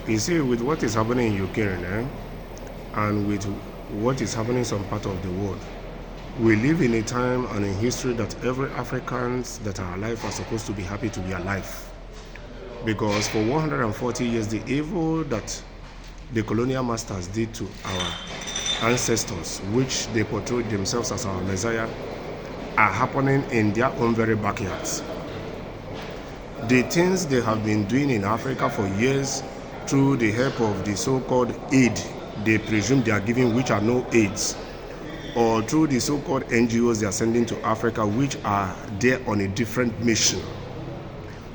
You see, with what is happening in Ukraine and with what is happening in some part of the world, we live in a time and in history that every Africans that are alive are supposed to be happy to be alive. Because for 140 years, the evil that the colonial masters did to our ancestors, which they portrayed themselves as our Messiah, are happening in their own very backyards. The things they have been doing in Africa for years through the help of the so-called aid they presume they are giving, which are no aids, or through the so-called NGOs they are sending to Africa, which are there on a different mission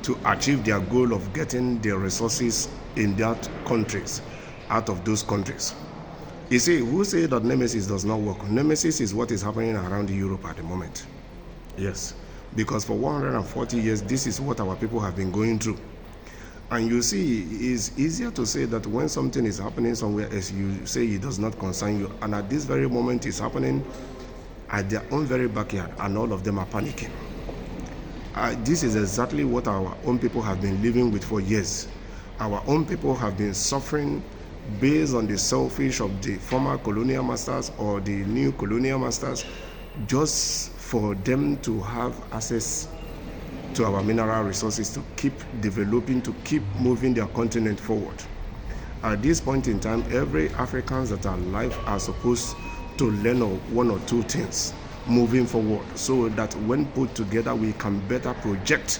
to achieve their goal of getting the resources in their countries out of those countries. You see, who say that Nemesis does not work? Nemesis is what is happening around Europe at the moment. Yes, because for 140 years, this is what our people have been going through. And you see, it's easier to say that when something is happening somewhere else, you say it does not concern you. And at this very moment, it's happening at their own very backyard, and all of them are panicking. This is exactly what our own people have been living with for years. Our own people have been suffering based on the selfish of the former colonial masters or the new colonial masters, just for them to have access to our mineral resources, to keep developing, to keep moving their continent forward. At this point in time, every Africans that are alive are supposed to learn one or two things moving forward, so that when put together, we can better project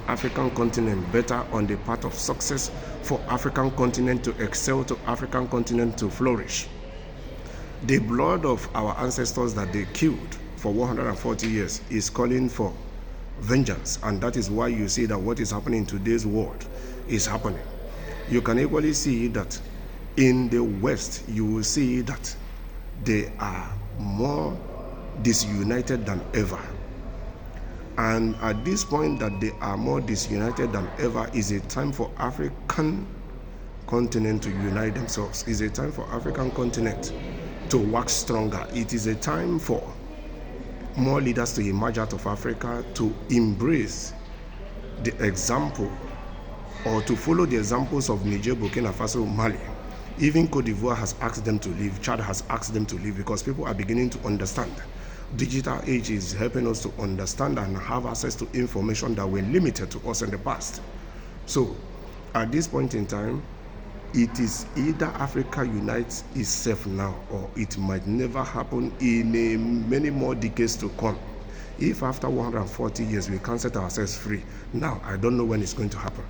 African continent better on the path of success, for African continent to excel, to African continent to flourish. The blood of our ancestors that they killed for 140 years is calling for vengeance, and that is why you see that what is happening in today's world is happening. You can equally see that in the West, you will see that they are more disunited than ever. And at this point that they are more disunited than ever is a time for African continent to unite themselves. It's a time for African continent to work stronger. It is a time for more leaders to emerge out of Africa, to embrace the example or to follow the examples of Niger, Burkina Faso, Mali. Even Cote d'Ivoire has asked them to leave. Chad has asked them to leave, because people are beginning to understand. Digital age is helping us to understand and have access to information that were limited to us in the past. So at this point in time, it is either Africa unites itself now, or it might never happen in many more decades to come. If after 140 years we can't set ourselves free, now I don't know when it's going to happen.